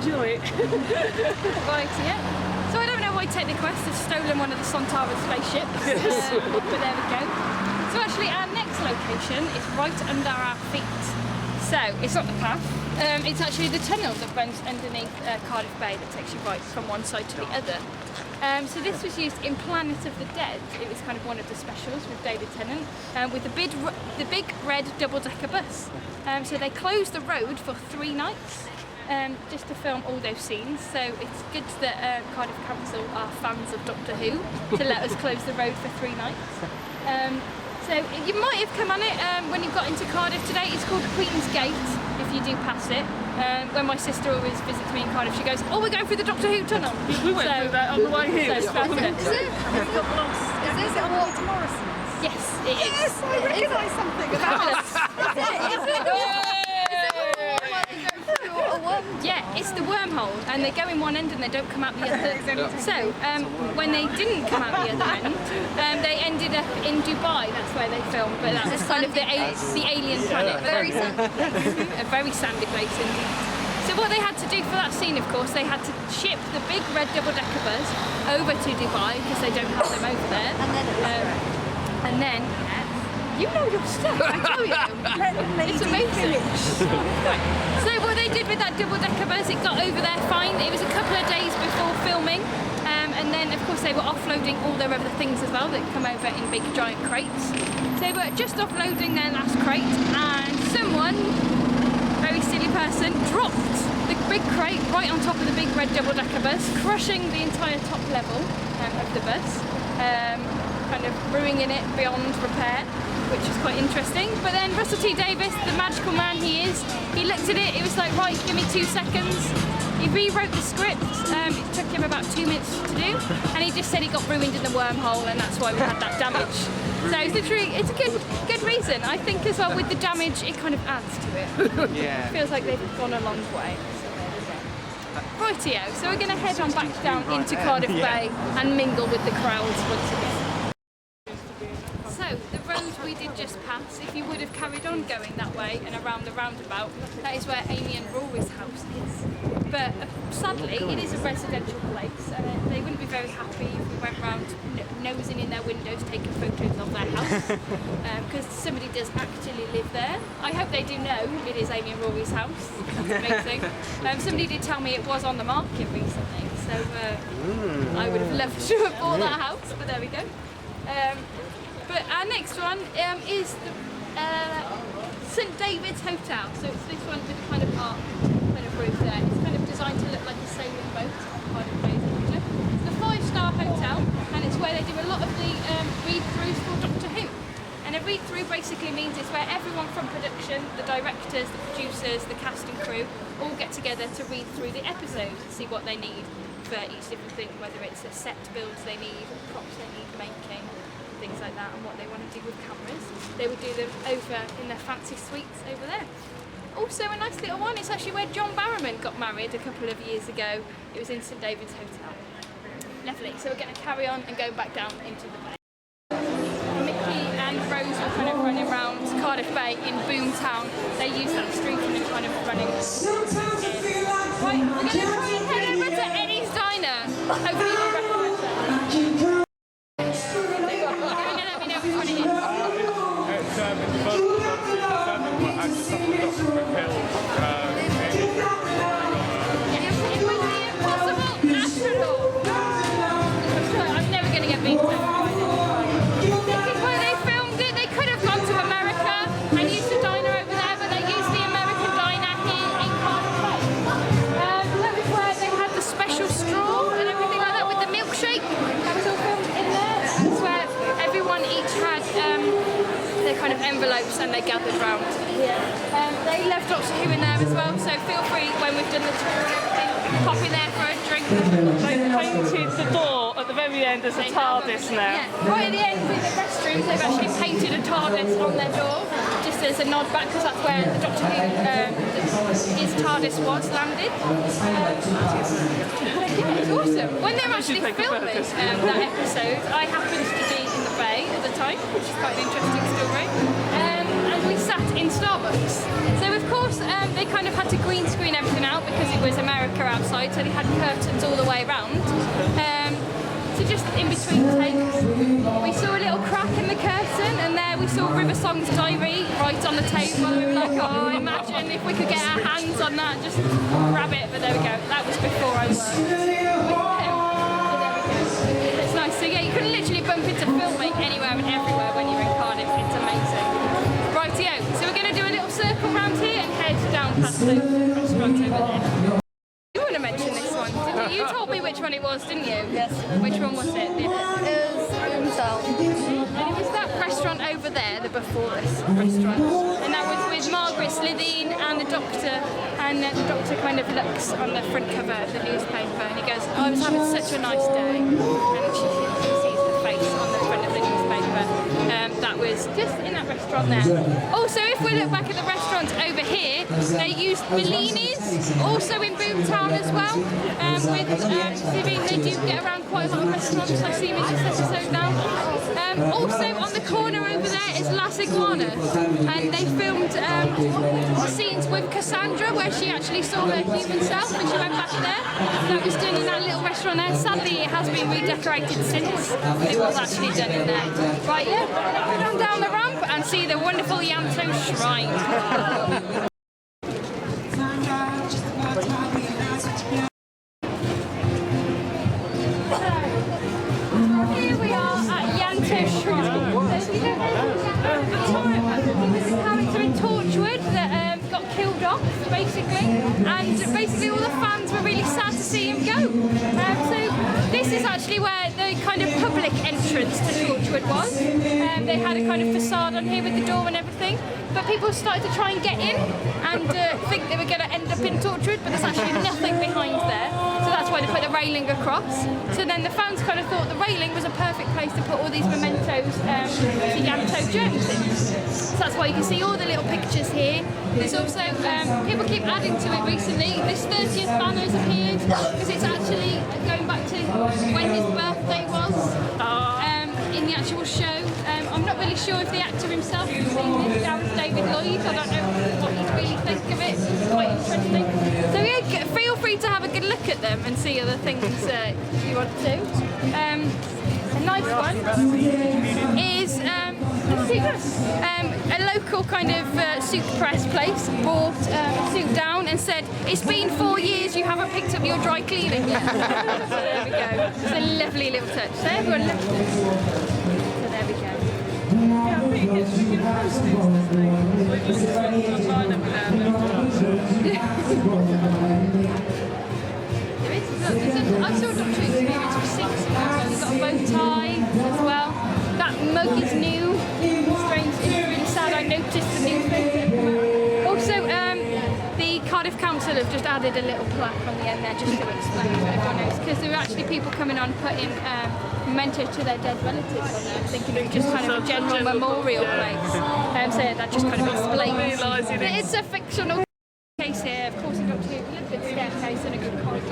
enjoy it. Right, yeah. So I don't know why Techniquest has stolen one of the Sontaran spaceships, but there we go. So actually our next location is right under our feet. So it's not the path, it's actually the tunnel that runs underneath Cardiff Bay that takes you right from one side to the other. So this was used in Planet of the Dead. It was kind of one of the specials with David Tennant, with the big red double-decker bus. So they closed the road for 3 nights. Just to film all those scenes, so it's good that Cardiff Council are fans of Doctor Who to let us close the road for 3 nights. So you might have come on it when you got into Cardiff today. It's called Queen's Gate if you do pass it. When my sister always visits me in Cardiff, she goes, "Oh, we're going through the Doctor Who tunnel." We went through that on the way here. So Is it on the way to Morrison's? yes, it is. Yes, I recognise something about it. Yeah, it's the wormhole, and they go in one end and they don't come out the other. So, when they didn't come out the other end, they ended up in Dubai. That's where they filmed, but that was kind of the alien planet. Very sandy. A very sandy place indeed. So what they had to do for that scene, of course, they had to ship the big red double-decker bus over to Dubai because they don't have them over there. And then you know your stuff, I tell you. It's amazing. So what they did with that double-decker bus, it got over there fine. It was a couple of days before filming, and then of course they were offloading all their other things as well that come over in big giant crates. So they were just offloading their last crate, and someone, very silly person, dropped the big crate right on top of the big red double-decker bus, crushing the entire top level of the bus, kind of ruining it beyond repair, which is quite interesting. But then Russell T Davies, the magical man he is, he looked at it, he was like, right, give me 2 seconds. He rewrote the script, it took him about 2 minutes to do, and he just said he got ruined in the wormhole and that's why we had that damage. So it's literally, it's a good reason. I think as well with the damage, it kind of adds to it. Yeah. It feels like they've gone a long way. Rightio, so we're going to head on back down into Cardiff Bay and mingle with the crowds once again. So, the road we did just pass, if you would have carried on going that way and around the roundabout, that is where Amy and Rory's house is. But sadly, it is a residential place, and they wouldn't be very happy if we went round nosing in their windows, taking photos of their house, because somebody does actually live there. I hope they do know it is Amy and Rory's house. That's amazing. Somebody did tell me it was on the market recently, so I would have loved to have bought that house, but there we go. But our next one is the St David's Hotel. So it's this one with a kind of art kind of roof there. It's kind of designed to look like a sailing boat. It's the 5-star hotel, and it's where they do a lot of the read-throughs for Doctor Who. And a read-through basically means it's where everyone from production, the directors, the producers, the cast and crew, all get together to read through the episodes and see what they need for each different thing, whether it's a set builds they need, props they need making, things like that, and what they want to do with cameras. They would do them over in their fancy suites over there. Also a nice little one, it's actually where John Barrowman got married a couple of years ago. It was in St David's Hotel. Lovely, so we're going to carry on and go back down into the bay. Mickey and Rose were kind of running around Cardiff Bay in Boomtown. They use that street and they're kind of running in. Right, we're going to try and head over to Eddie's Diner. Hopefully you'll recognise that. I'm never going to get beat to. This is where they filmed it. They could have gone to America and used a diner over there, but they used the American diner here in Cardiff Bay. That was where they had the special straw and everything like that with the milkshake. That was all filmed in there. That's where everyone each had their kind of envelopes and they gathered round. They left Doctor Who in there as well, so feel free when we've done the tour and everything, pop in there for a drink. They painted the door at the very end as a TARDIS now. Yeah, right at the end with the restrooms, they've actually painted a TARDIS on their door, just as a nod back, because that's where the Doctor Who, his TARDIS was landed. Yeah, it's awesome. When they were actually filming that episode, I happened to be in the bay at the time, which is quite an interesting story. And we sat in Starbucks. So of course, they kind of had to green screen everything out because it was America outside, so they had curtains all the way around. So just in between takes, we saw a little crack in the curtain, and there we saw River Song's diary right on the table. We were like, oh, imagine if we could get our hands on that, just grab it. But there we go. That was before I worked. So there we go. It's nice. So yeah, you can literally bump into filming anywhere and everywhere when you're in Cardiff. It's amazing. Rightio. So we're going to do a little circle around here and head down past the restaurant over there. You want to mention this one, didn't you? You told me which one it was, didn't you? Yes. Which one was it? It was Boomtown. And it was that restaurant over there, the before this restaurant. And that was with Margaret Slitheen and the doctor. And the doctor kind of looks on the front cover of the newspaper and he goes, oh, I was having such a nice day. And she sees the face on the front of the newspaper. That was just in that restaurant there. Also, if we look back at the restaurants over here, they used Bellini's, also in Boomtown as well. With Slitheen, they do get around quite a lot of restaurants. I see in this episode now. Also on the corner over there is Las Iguanas, and they filmed scenes with Cassandra where she actually saw her human self when she went back there. That was done in that little restaurant there. Sadly, it has been redecorated since. It was actually done in there. Right, yeah, we're going down the ramp and see the wonderful Yanto Shrine. Here we are at Yanto Shrine. So, you know, he was a character in Torchwood that got killed off, basically, and basically all the fans were really sad to see him go. So this is actually where the kind of public entrance to Torchwood was. They had a kind of facade on here with the door and everything, but people started to try and get in and think they were going to end up in Torchwood, but there's actually nothing behind there. So that's why they put the railing across. So then the fans kind of thought the railing was a perfect place to put all these mementos to Yanto Jones in. So that's why you can see all the little pictures here. There's also, people keep adding to it recently. This 30th banner has appeared because it's actually going back to when his birthday was in the actual show. I'm not really sure if the actor himself has seen this. Gareth David Lloyd. I don't know what he'd really think of it. It's quite interesting. So yeah, feel free to have a good look at them and see other things you want to. A nice one is a local kind of suit press place brought a suit down and said, it's been 4 years, you haven't picked up your dry cleaning yet. So there we go. It's a lovely little touch. So everyone look at this. So there we go. Yeah, I think it's interesting. I saw a Doctor Experience for 6 years. He's got a bow tie as well. That mug is new. Strange, it's really sad. I noticed the new thing. Also, the Cardiff Council have just added a little plaque on the end there just to explain so everyone knows, because there were actually people coming on putting mementos to their dead relatives on there, thinking it was just kind of a general memorial place. So that just kind of explains that it's a fictional case here. Of course, we've got a little bit of staircase and a good corridor.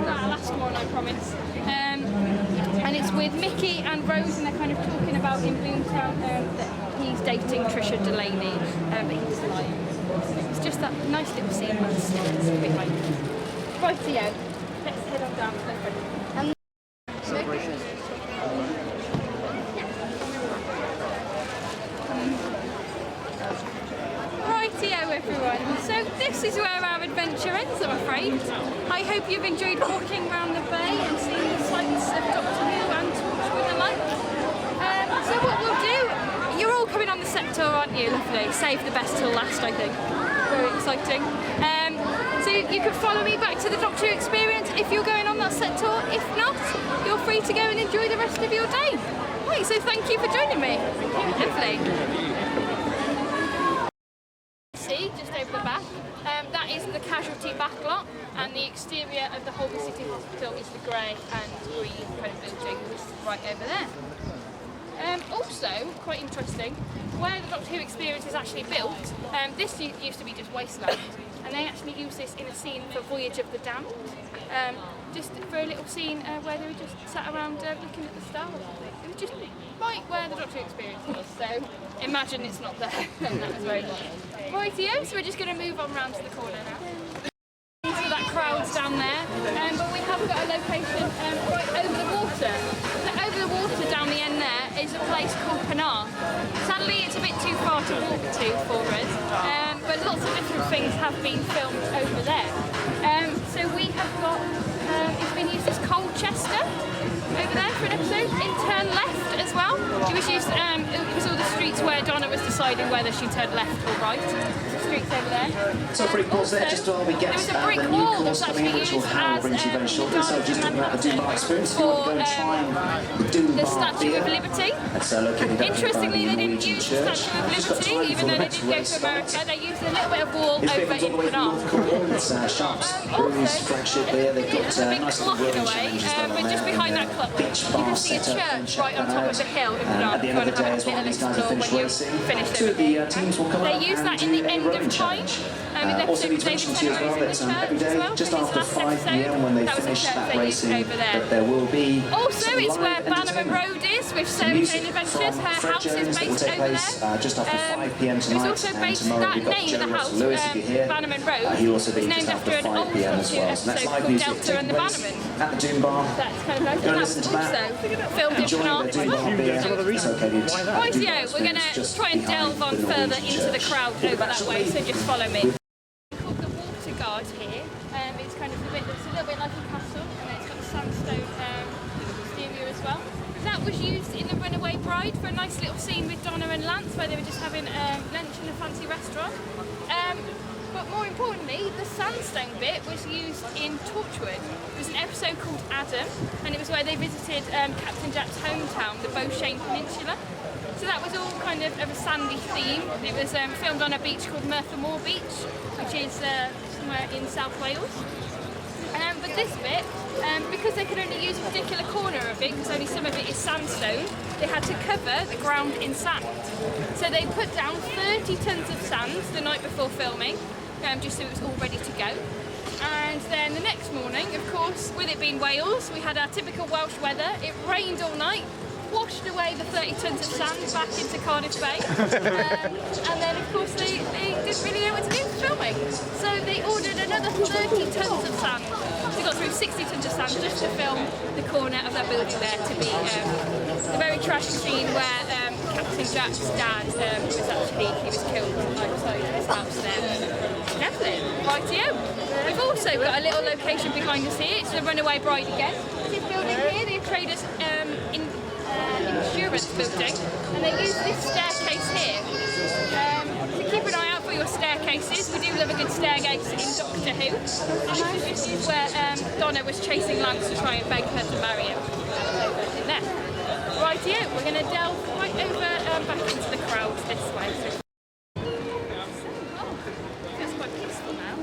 That last one, I promise. And it's with Mickey and Rose, and they're kind of talking about in Boomtown that he's dating Trisha Delaney, but he's lying. So it's just that nice little scene with the stairs behind us. Rightio, let's head on down to the front. Rightio everyone, so this is where our adventure ends, I'm afraid. I hope you've enjoyed walking around the bay and seeing the sights of Doctor Who and Torchwood alike. So what we'll do, you're all coming on the set tour, aren't you? Lovely. Save the best till last, I think. Very exciting. So you can follow me back to the Doctor Who Experience if you're going on that set tour. If not, you're free to go and enjoy the rest of your day. Right, so thank you for joining me. Lovely. See, just over the back, that is the Casualty backlot, and the exterior of the Holby City Hospital is the grey and green kind of buildings right over there. Also, quite interesting, where the Doctor Who Experience is actually built, this used to be just wasteland, and they actually used this in a scene for Voyage of the Damned, just for a little scene where they were just sat around looking at the stars. It was just right where the Doctor experience was, so imagine it's not there. That was very nice. Rightio, so we're just going to move on round to the corner now. So that crowd's down there, but we have got a location right over the water. So over the water down the end there is a place called Penarth. Sadly it's a bit too far to walk to for us, but lots of different things have been filmed over there. So we have got, it's been used as Colchester over there for an episode, in Turn Left as well. It was used, it was all the streets where Donna was deciding whether she turned left or right. The streets over there. So pretty pause there just while we get there was a brick wall that was actually used as bring to you very shortly. So just talking about the Dunbar experience, if you want to go and try the Dunbar the Statue of Liberty. That's located up Interestingly, by the they didn't use the Church. Statue of Liberty, even though they did go to America. They used a little bit of wall This bit over comes all the in way from North Penarth. Cornwall. It's Sharp's Brewery's flagship beer. They've got There's a big nice clock little in a rowing way, challenge as well but on just there, behind and that clock, beach you bar can see a set up, church right on top of the hill in Penarth. at the end of the day as well, these guys are finished racing. Two of the teams will come up They use and that in do the a end rowing of time. challenge. In Also need to mention to you as well that every day, just after 5 p.m. when they finish that racing, that there will be also some it's where live Bannerman entertainment. Road is with Sarah Jane Adventures. Her Fred house Jones is that will based take over place there. just after 5 p.m. It's tonight, also and based, tomorrow that we've got name Joe of the Ross house, Lewis, if you're here. Bannerman Road, He'll also be is just named after after an 5 old p.m. as Doctor well. So that's episode live called music Delta and taking the place Bannerman. at the Dunbar. That's kind of nice. Go and And listen to that. also filmed in Enjoy the Penarth as Dunbar well. beer. It's located at the Rightio, Dunbar we're going Experience, to try and delve on further into the crowd over that way, so just follow me. Called the Water Guard here. It's kind of a bit, it's a little bit like a castle, and it's got a sandstone exterior as well. That was used in The Runaway Bride for a nice little scene with Donna and Lance where they were just having lunch in a fancy restaurant. But more importantly, the sandstone bit was used in Torchwood. It was an episode called Adam, and it was where they visited Captain Jack's hometown, the Beauchene Peninsula. So that was all kind of a sandy theme. It was filmed on a beach called Merthyr Beach, which is somewhere in South Wales. But this bit, because they could only use a particular corner of it, because only some of it is sandstone, they had to cover the ground in sand. So they put down 30 tons of sand the night before filming, just so it was all ready to go. And then the next morning, of course, with it being Wales, we had our typical Welsh weather. It rained all night, washed away the 30 tons of sand back into Cardiff Bay, and then of course they didn't really know what to do for filming, so they ordered another 30 tons of sand. They got through 60 tons of sand just to film the corner of that building there, to be a very tragic scene where Captain Jack's dad he was killed outside his house there. Definitely. Rightio. We've also got a little location behind us here. It's the Runaway Bride again. This building here, the traders insurance building, and they use this staircase here. So keep an eye out for your staircases. We do love a good staircase in Doctor Who. And this is where Donna was chasing Lance to try and beg her to marry him. In there. Rightio, we're going to delve right over back into the crowd this way. So, feels quite peaceful now.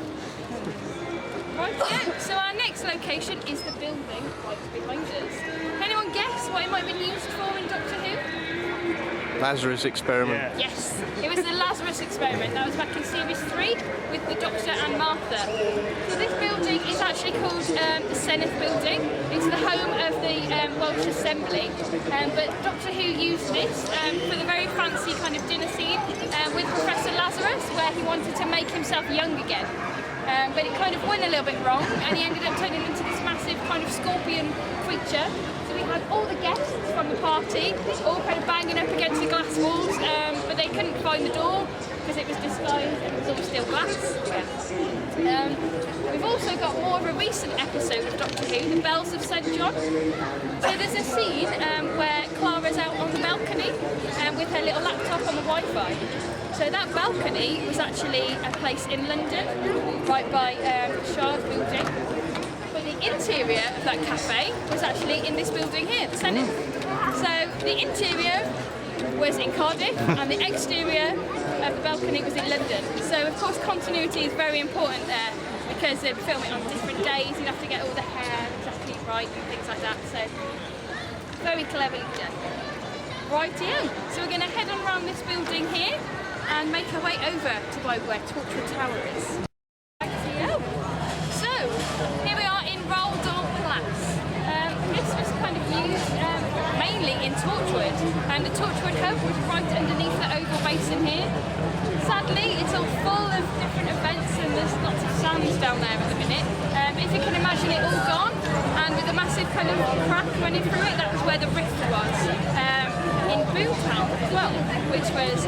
Rightio, so our next location is the building right behind us. Can anyone guess what it might have been used for in Doctor Who? Lazarus experiment. Yeah. Yes, it was the Lazarus experiment. That was back in series 3 with the Doctor and Martha. So this building is actually called the Senedd building. It's the home of the Welsh Assembly. But Doctor Who used this for the very fancy kind of dinner scene with Professor Lazarus, where he wanted to make himself young again. But it kind of went a little bit wrong, and he ended up turning into this massive kind of scorpion creature. So we had all the guests from the party all kind of banging up against the glass walls, but they couldn't find the door because it was disguised and it was all still glass. We've also got more of a recent episode of Doctor Who, The Bells of St John. So there's a scene where Clara's out on the balcony with her little laptop on the Wi-Fi. So that balcony was actually a place in London, right by Shard building. But the interior of that cafe was actually in this building here, the Senedd. So the interior was in Cardiff and the exterior of the balcony was in London. So of course continuity is very important there because they film it on different days, you have to get all the hair exactly right and things like that. So very cleverly done. Rightio. So we're going to head on around this building here and make our way over to where Torchwood Tower is. in Torchwood, and the Torchwood hub was right underneath the oval basin here. Sadly, it's all full of different events and there's lots of sands down there at the minute. If you can imagine it all gone, and with a massive kind of crack running through it, that was where the rift was. In Boomtown as well, which was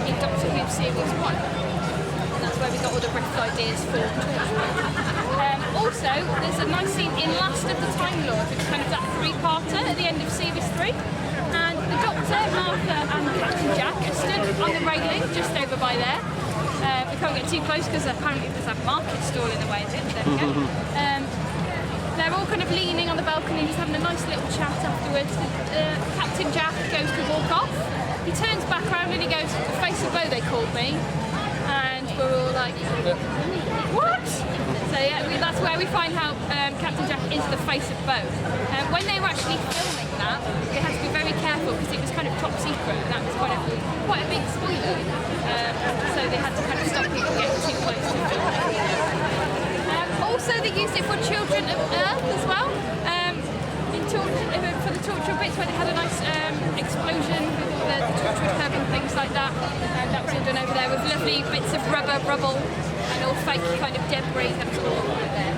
in Doctor Who Series 1. And that's where we got all the rift ideas for Torchwood. Also, there's a nice scene in Last of the Time Lords, which is kind of that three-parter at the end of Series 3. And the Doctor, Martha and Captain Jack are stood on the railing just over by there. We can't get too close because apparently there's a market stall in the way of it. There we go. They're all kind of leaning on the balcony, just having a nice little chat afterwards. Captain Jack goes to walk off. He turns back around and he goes, "The face of Bo, they called me." And we're all like, what? So yeah, that's where we find out Captain Jack is the face of Bo. When they were actually filming that, they had to be very careful because it was kind of top secret and that was quite a big spoiler. So they had to kind of stop people getting too close to filming. Also, they used it for Children of Earth as well. For the Torchwood bits where they had a nice explosion with the Torchwood hub and things like that. That was all done over there with lovely bits of rubble and all fake kind of debris that was all over there.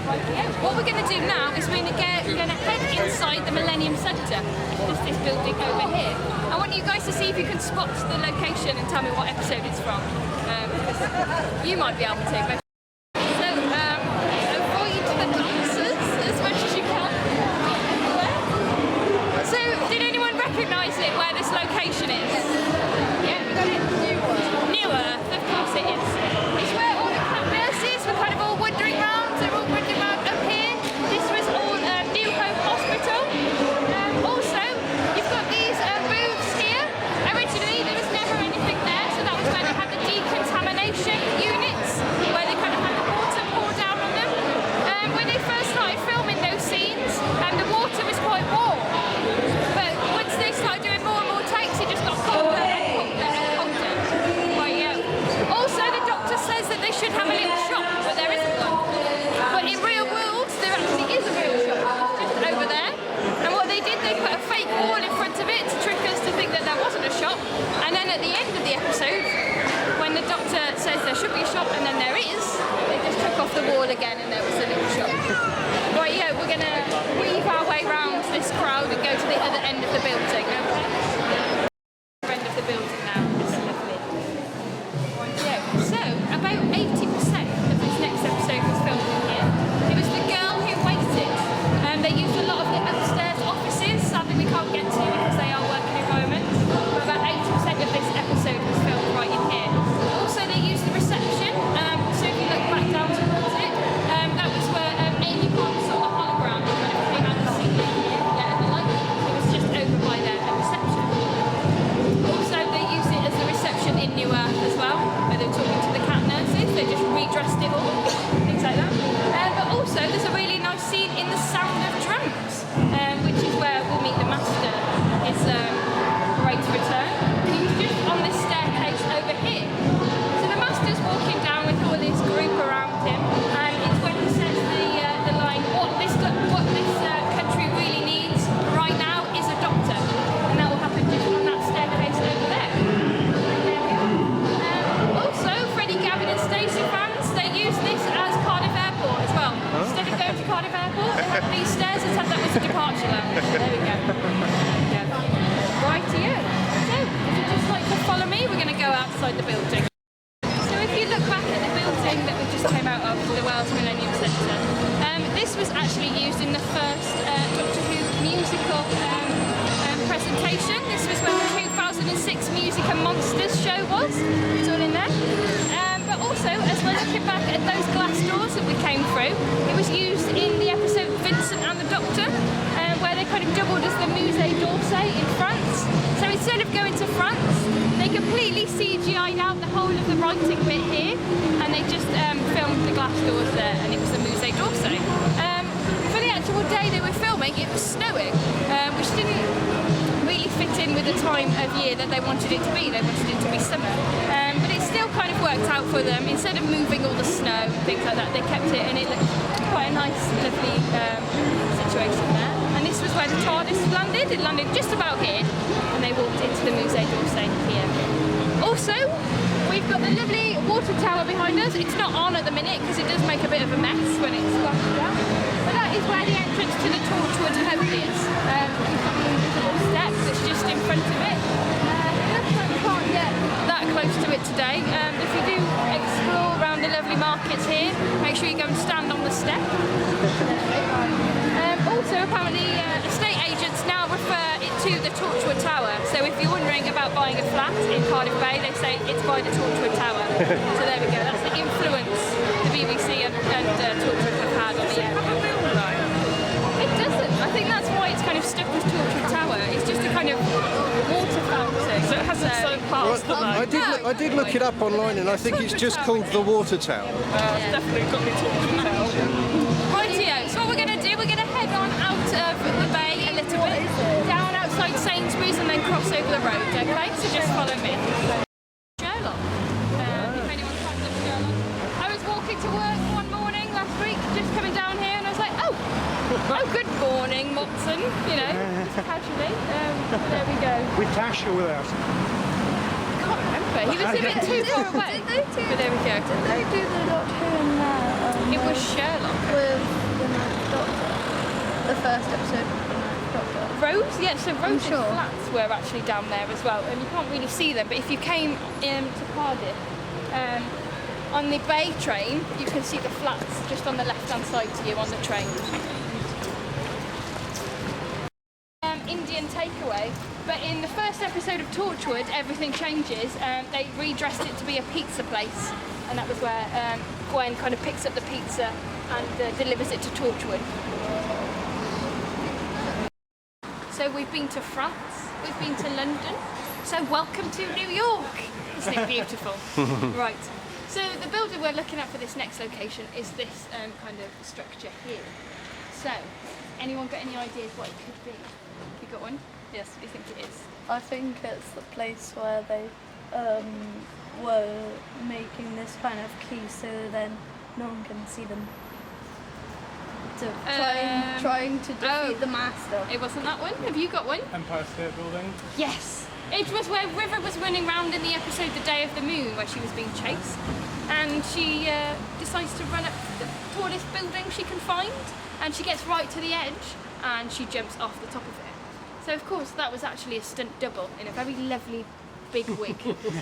Right, yeah. What we're going to do now is we're going to head inside the Millennium Centre. This building over here. I want you guys to see if you can spot the location and tell me what episode it's from. You might be able to. Recognise it where this location is? Yeah, we got it. New Earth, of course it is. It's where all the cat nurses were kind of all wandering around. They're all wandering around up here. This was all New Hope Hospital. Also, you've got these booths here. Originally, there was never anything there, so that was where they had the decontamination units, where they kind of had the water poured down on them. When they first started filming those scenes, the water was quite warm. They started doing more and more takes, it just got colder and colder. Right, yeah. Also, the Doctor says that they should have a little shop, but there isn't one. But in real world, there actually is a real shop, just over there. And what they did, they put a fake wall in front of it to trick us to think that there wasn't a shop. And then at the end of the episode, when the Doctor says there should be a shop, and then there is, they just took off the wall again and there was a little shop. Right, yeah, we're going to weave our way around this crowd and go to the other end of the building, okay? End of the building now, it's lovely. Right, yeah. So, about 80% of this next episode was filmed in here. It was The Girl Who Waited. They used a lot of the upstairs offices, sadly we can't get to because they are working environments, but about 80% of this episode was filmed right in here. Also, they used the reception, so if you look back down towards it, that was where Amy Pond saw the hologram and kind of came out the ceiling at the light. It was just over by there at reception. Also, they used it as the reception in New Earth as well, where they were talking to the cat nurses. They just redressed it all, things like that. But also, there's a really nice scene in The Sound of Drums, which is where we'll meet the Master. It's great to return. He's just on this staircase over here. So the Master's walking down with all this group around him, and it's when he says the line, what this country really needs right now is a doctor. And that will happen just on that staircase over there. Also, Freddie, Gavin and Stacey fans, they use this as Cardiff Airport as well. Instead of going to Cardiff Airport, they have these stairs and said that was the departure lounge. There we go. Right here. So, if you'd just like to follow me, we're going to go outside the building. So if you look back at the building that we just came out of, the Wales Millennium Centre, this was actually used in the first Doctor Who musical presentation. This was when the 2006 Music and Monsters show was. It's all in there. But also, as we're looking back at those glass doors that we came through, it was used in the episode Vincent and the Doctor, where they kind of doubled as the Musée d'Orsay in France. So instead of going to France, they completely CGI'd out the whole of the writing bit here, and they just filmed the glass doors there, and it was the Musée d'Orsay. For the actual day they were filming, it was snowing, which didn't really fit in with the time of year that they wanted it to be. They wanted it to be summer. But it still kind of worked out for them. Instead of moving all the snow and things like that, they kept it, and it looked quite a nice, lovely situation there. And this was where the TARDIS landed. It landed just about here, and they walked into the Musee d'Orsay here. Also, we've got the lovely water tower behind us. It's not on at the minute because it does make a bit of a mess when it's splashed down. But that is where the entrance to the Torchwood home is. We've got the invisible step that's just in front of it. It looks like we can't get that close to it today. If you do explore around the lovely markets here, make sure you go and stand on the step. Also, apparently, estate agents now refer it to the Torchwood Tower. So if you're wondering about buying a flat in Cardiff Bay, they say it's by the Torchwood Tower. So there we go. That's the influence the BBC and Torchwood have had on the area. It doesn't. I think that's why it's kind of stuck with Torchwood Tower. It's just a kind of water fountain. So it hasn't so passed the I did look it up online, and I think it's just called the Water Tower. It's definitely got to be Torchwood Tower. Rightio, so what we're going to do, we're going to head on out of the bay a little bit, down outside Sainsbury's and then cross over the road, okay? So just follow me. Sherlock. If anyone's had the Sherlock. I was walking to work one morning last week, just coming down here, and I was like, oh, good morning, Watson, you know, just casually. There we go. With Tash or without? I can't remember, he was a bit too far away. But there we go. Did they do the Doctor Who in there? It was Sherlock. With the Ninth Doctor. The first episode of the Ninth Doctor. Rose, yeah, so Rose's sure. flats were actually down there as well, and you can't really see them, but if you came to Cardiff, on the Bay train, you can see the flats just on the left-hand side to you on the train. Indian takeaway, but in the first episode of Torchwood, everything changes. They redressed it to be a pizza place, and that was where Gwen kind of picks up the pizza and delivers it to Torchwood. So we've been to France, we've been to London, so welcome to New York! Isn't it beautiful? Right, so the building we're looking at for this next location is this kind of structure here. So, anyone got any ideas what it could be? You got one? Yes, what do you think it is? I think it's the place where they were making this kind of key so then no one can see them. Trying to defeat the master. It wasn't that one? Have you got one? Empire State Building. Yes! It was where River was running around in the episode The Day of the Moon, where she was being chased, and she decides to run up the tallest building she can find, and she gets right to the edge and she jumps off the top of it. So of course that was actually a stunt double in a very lovely big wig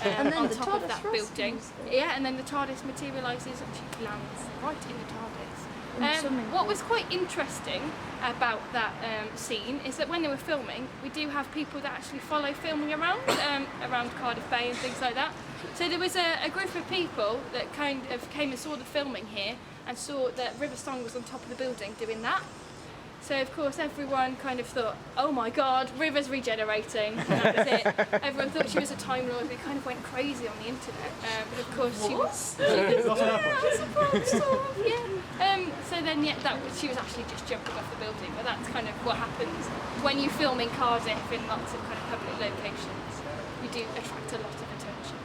And then on the top of TARDIS that rescues building. it. Yeah, and then the TARDIS materialises and she lands right in the TARDIS. swimming What pool. was quite interesting about that scene is that when they were filming, we do have people that actually follow filming around Cardiff Bay and things like that. So there was a group of people that kind of came and saw the filming here and saw that River Song was on top of the building doing that. So of course everyone kind of thought, oh my god, River's regenerating, and that was it. Everyone thought she was a Time Lord. We kind of went crazy on the internet, but of course she was. I suppose, sort of, yeah. So then, yeah, she was actually just jumping off the building, but that's kind of what happens when you film in Cardiff in lots of kind of public locations. You do attract a lot of attention.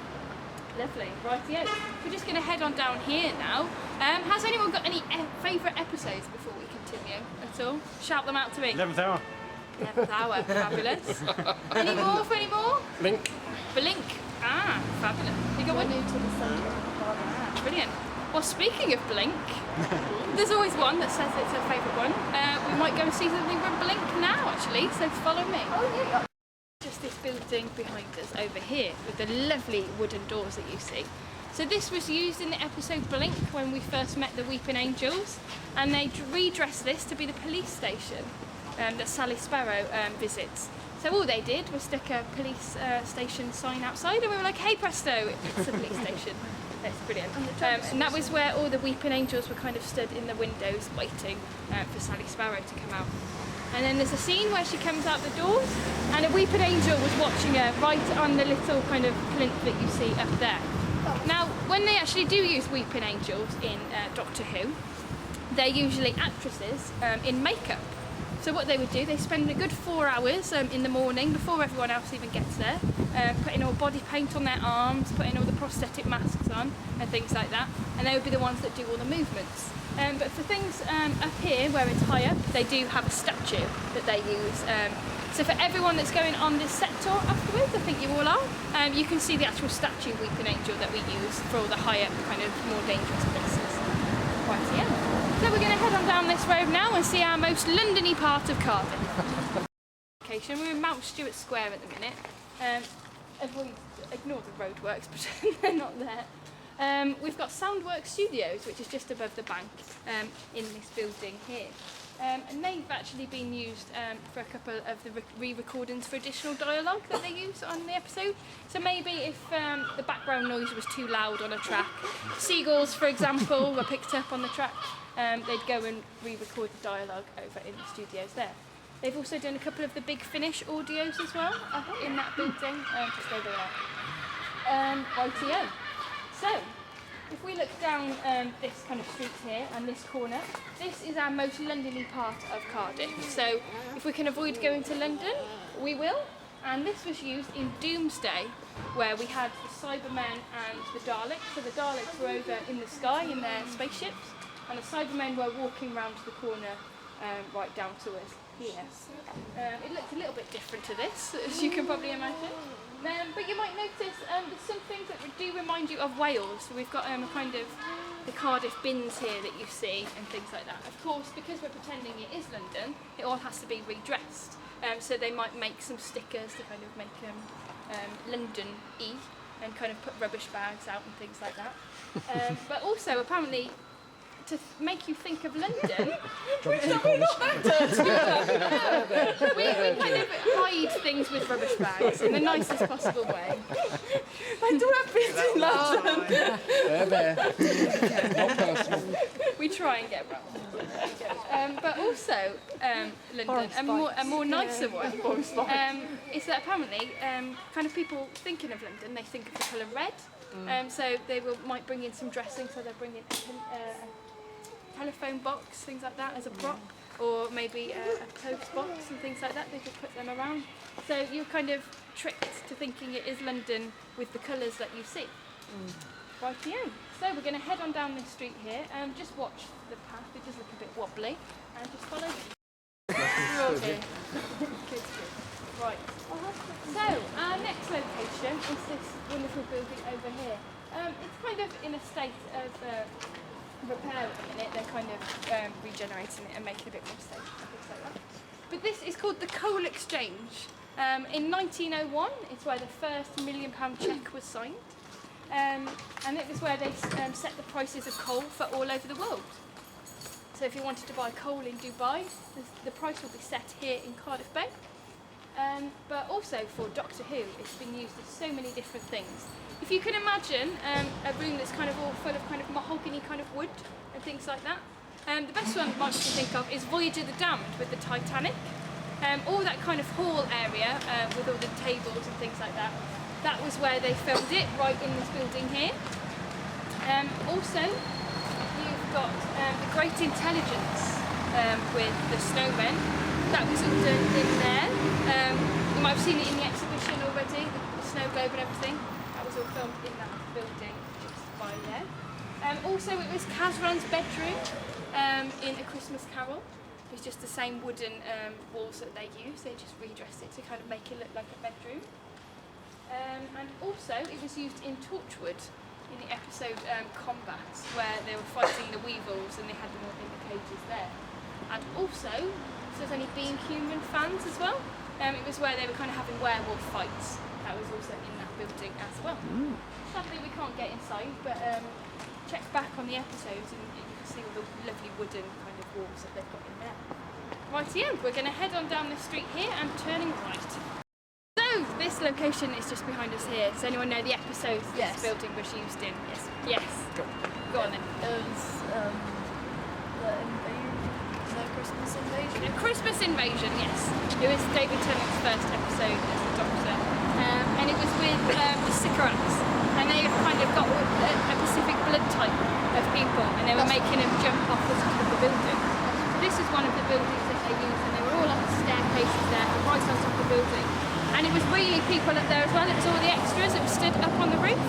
Lovely, right, yeah. We're just going to head on down here now. Has anyone got any favourite episodes before we continue at all? Shout them out to me. 11th hour. 11th hour, fabulous. Any more for any more? Blink. Blink. Ah, fabulous. You got one? New to the centre of the garden. Ah, brilliant. Well, speaking of Blink, there's always one that says it's her favourite one. We might go and see something from Blink now, actually, so follow me. Oh yeah. Just this building behind us over here with the lovely wooden doors that you see. So this was used in the episode Blink when we first met the Weeping Angels, and they redressed this to be the police station that Sally Sparrow visits. So all they did was stick a police station sign outside, and we were like, hey presto, it's a police station. That's brilliant. And that was where all the Weeping Angels were kind of stood in the windows waiting for Sally Sparrow to come out. And then there's a scene where she comes out the doors and a Weeping Angel was watching her right on the little kind of plinth that you see up there. Now, when they actually do use Weeping Angels in Doctor Who, they're usually actresses in makeup. So what they would do, they spend a good 4 hours in the morning before everyone else even gets there, putting all body paint on their arms, putting all the prosthetic masks on and things like that, and they would be the ones that do all the movements. But for things up here where it's higher, they do have a statue that they use. So for everyone that's going on this set tour afterwards, I think you all are, you can see the actual statue Weeping Angel that we use for all the higher, kind of more dangerous places. Right here. So we're going to head on down this road now and see our most Londony part of Cardiff. We're in Mount Stuart Square at the minute. Everyone ignore the roadworks, pretend they're not there. We've got Soundworks Studios, which is just above the bank in this building here. And they've actually been used for a couple of the re-recordings for additional dialogue that they use on the episode. So maybe if the background noise was too loud on a track, seagulls, for example, were picked up on the track, they'd go and re-record the dialogue over in the studios there. They've also done a couple of the Big Finish audios as well up in that building, just over there. Rightio. So, if we look down this kind of street here and this corner, this is our most Londony part of Cardiff. So if we can avoid going to London, we will. And this was used in Doomsday, where we had the Cybermen and the Daleks. So the Daleks were over in the sky in their spaceships, and the Cybermen were walking round the corner right down to us here. It looked a little bit different to this, as you can probably imagine. But you might notice there's some things that do remind you of Wales. So we've got kind of the Cardiff bins here that you see and things like that. Of course, because we're pretending it is London, it all has to be redressed. So they might make some stickers to kind of make London-y and kind of put rubbish bags out and things like that. But also, apparently, to make you think of London, we kind of hide things with rubbish bags in the nicest possible way. I do have been in London. Not personal. We try and get around. But also, London, a more nicer one, is that apparently, kind of people thinking of London, they think of the colour red. So they might bring in some dressing, so they'll bring in a telephone box, things like that as a prop, or maybe a post box and things like that. They could put them around. So you're kind of tricked to thinking it is London with the colours that you see. Rightio. So we're going to head on down this street here and just watch the path. It does look a bit wobbly, and just follow me. Good. Right. So our next location is this wonderful building over here. It's kind of in a state of repair at the minute. They're kind of regenerating it and making it a bit more safe and things like that. But this is called the Coal Exchange. In 1901, it's where the first £1 million cheque was signed. And it was where they set the prices of coal for all over the world. So if you wanted to buy coal in Dubai, the price will be set here in Cardiff Bay. But also for Doctor Who, it's been used as so many different things. If you can imagine a room that's kind of all full of kind of mahogany kind of wood and things like that, the best one might to think of is Voyager the Damned with the Titanic. All that kind of hall area with all the tables and things like that, that was where they filmed it, right in this building here. Also, you've got the Great Intelligence with the snowmen. That was all done in there. You might have seen it in the exhibition already, the snow globe and everything. That was all filmed in that building just by there. Also, it was Casran's bedroom in A Christmas Carol. It was just the same wooden walls that they used. They just redressed it to kind of make it look like a bedroom. And also, it was used in Torchwood in the episode Combat, where they were fighting the weevils and they had them all in the cages there. And also, if there's any Being Human fans as well, it was where they were kind of having werewolf fights. That was also in that building as well. Sadly, we can't get inside, but check back on the episodes and you can see all the lovely wooden kind of walls that they've got in there. Rightio, we're going to head on down this street here and turning right. So, this location is just behind us here. Does anyone know the episodes this building was used in? Yes. Go on then. It was the Christmas invasion. The Christmas Invasion, yes. It was David Tennant's first episode as the Doctor. And it was with the Sycorax. And they kind of got a specific blood type of people, and they were making them jump off the top of the building. So this is one of the buildings that they used, and they were all on the staircases there, right on top of the building. And it was really people up there as well. It was all the extras that were stood up on the roof.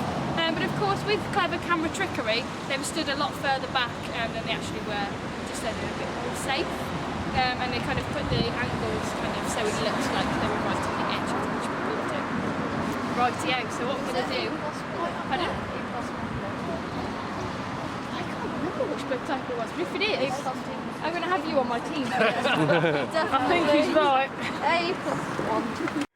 But of course, with clever camera trickery, they were stood a lot further back than they actually were, just so they were a bit more safe. And they kind of put the angles kind of so it looks like they were right on the edge of which we will do. Rightio, so what we're going to do... Pardon? I can't remember which book type it was, but if it is, I'm going to have you on my team. Definitely. I think he's right. A+1.